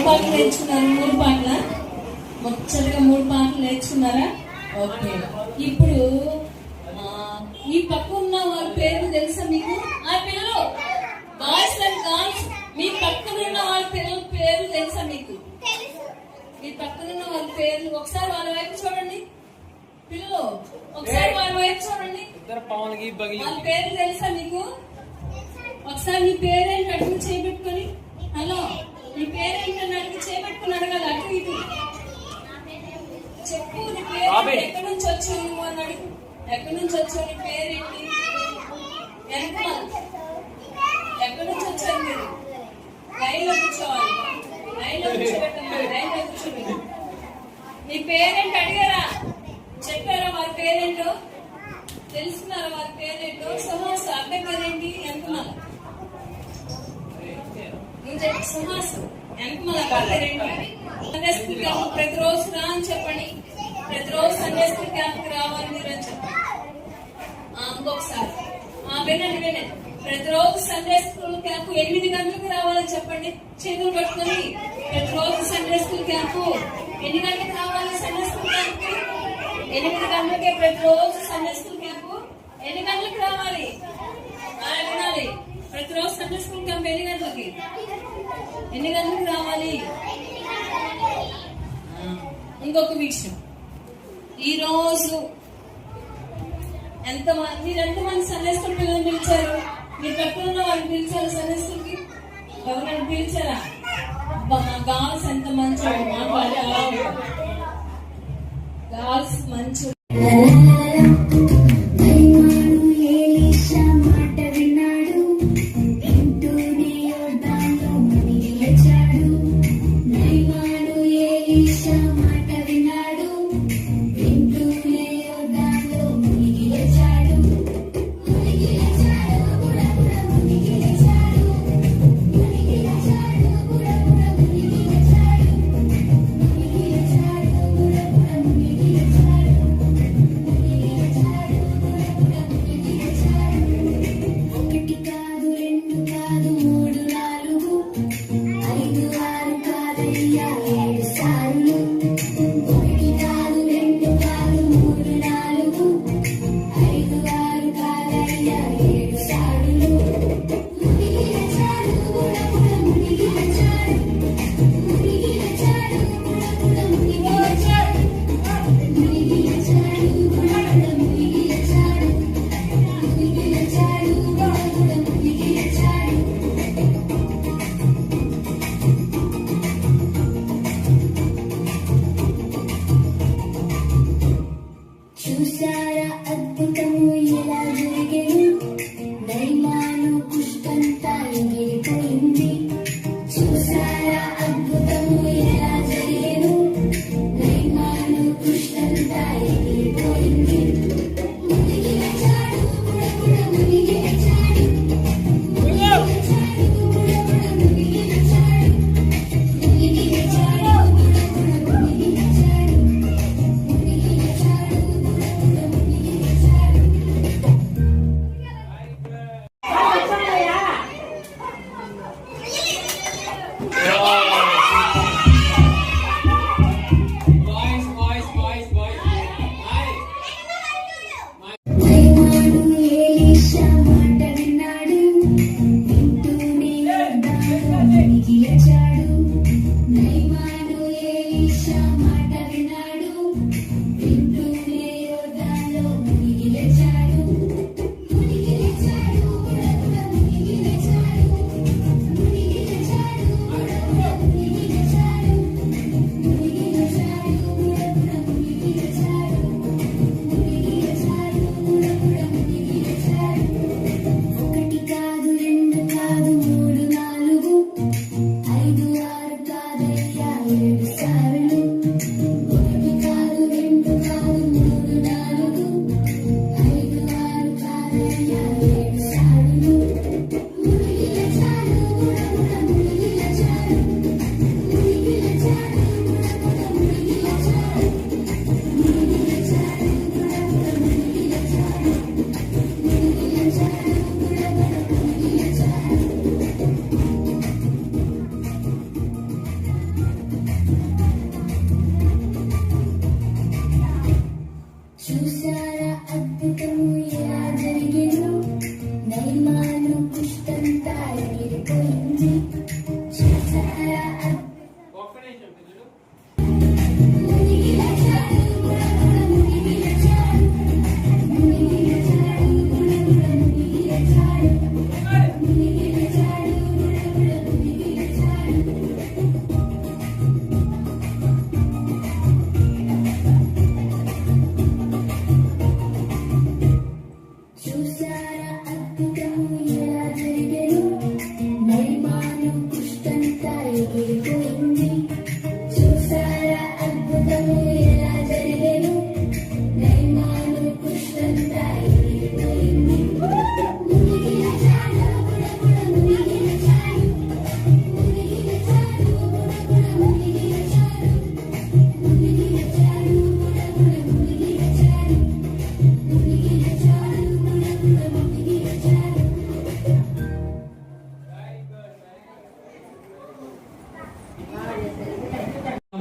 పాటలు నేర్చుకున్నారు? 3 పాటల ముచ్చటగా 3 పాటలు నేర్చుకున్నారా? ఓకే. ఇప్పుడు ఈ పక్క ఉన్న వాళ్ళ పేర్లు తెలుసా మీకు? ఆ పిల్లలు బాయ్స్ అండ్ గర్ల్స్, మీ పక్కన ఉన్న వాళ్ళ పిల్లల పేర్లు తెలుసా మీకు? మీ పక్కన ఉన్న వాళ్ళ పేర్లు ఒకసారి వాళ్ళ వైపు చూడండి. పిల్లలు ఒకసారి వాళ్ళ వైపు చూడండి. వాళ్ళ పేర్లు తెలుసా మీకు? ఒకసారి నీ పేరేంటి అడుగు చేపెట్టుకొని, హలో నీ పేరేంటని అడిగి చేపెట్టుకుని అడగాలి. అటు ఇటు చెప్పు. నీ పేరు ఎక్కడి నుంచి వచ్చావు నువ్వు అని అడుగు. ఎక్కడి నుంచి వచ్చావు? నీ పేరేంటి? ఎక్కడి నుంచి వచ్చారు మీరు? లైన్లో కూర్చోవాలి. లైన్లో కూర్చోబెట్టండి. లైన్లో కూర్చోబెట్టి నీ పేరేంటి అడిగారా? చెప్పారా వారి పేరేంటో? తెలుసుకున్నారా వారి పేరేంటో? సుహాస్ అబ్బాయి పేరేంటి? ఎంతమాల నువ్వు చెప్పి సుహాస్ ఎంతమాల పేరేంటి? సండే స్కూల్ క్యాంప్ ప్రతిరోజు రా అని చెప్పండి. ప్రతిరోజు సండే స్కూల్ క్యాంప్ కి రావాలి మీరు అని చెప్పండి. ఇంకొకసారి వినండి. ప్రతిరోజు సండే స్కూల్ క్యాంప్ 8 గంటలకు రావాలని చెప్పండి. చేతులు పట్టుకొని ప్రతిరోజు సండే స్కూల్ క్యాంప్ ఎన్ని గంటలకు రావాలి? సండే స్కూల్ క్యాంప్ 8 గంటలకే ప్రతిరోజు సండే స్కూల్ క్యాంప్ ఎన్ని గంటలకు రావాలి? వినాలి. ప్రతిరోజు సండే స్కూల్ క్యాంప్ ఎన్ని గంటలకు రావాలి? ఇంకొక విషయం, ఈ రోజు మీరు ఎంతమంది సండే స్కూల్ పిల్లలు పిలిచారు? మీరు పక్కన ఉన్న వాళ్ళు పిలిచారు సండే స్కూల్ కి? ఎవరైనా పిలిచారా? గర్ల్స్ ఎంత మంచి గర్ల్స్ మంచి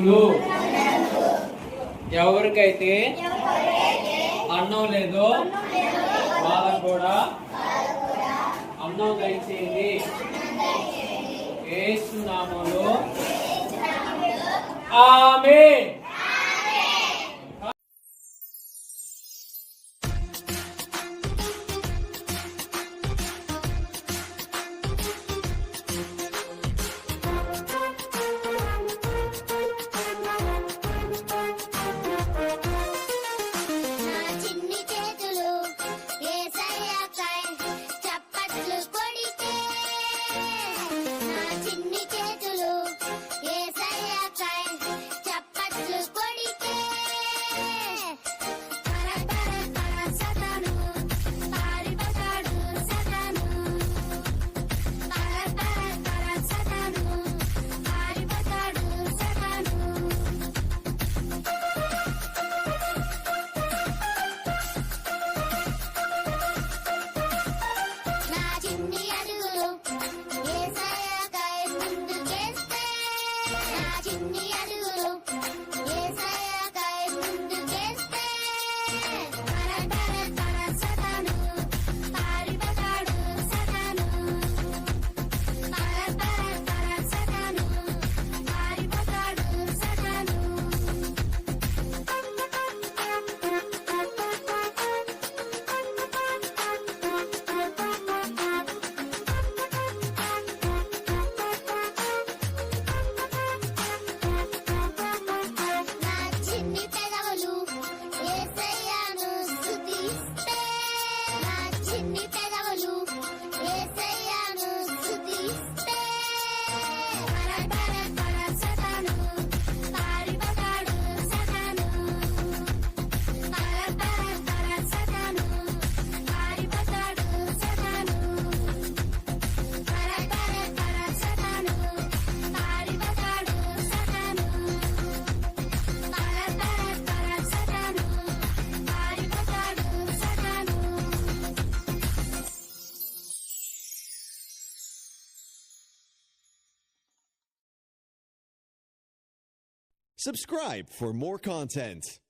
జనులు ఎవరికైతే అన్నం లేదో వాళ్ళకు కూడా అన్నం దయచేయండి. యేసు నామములో ఆమేన్. Subscribe for more content.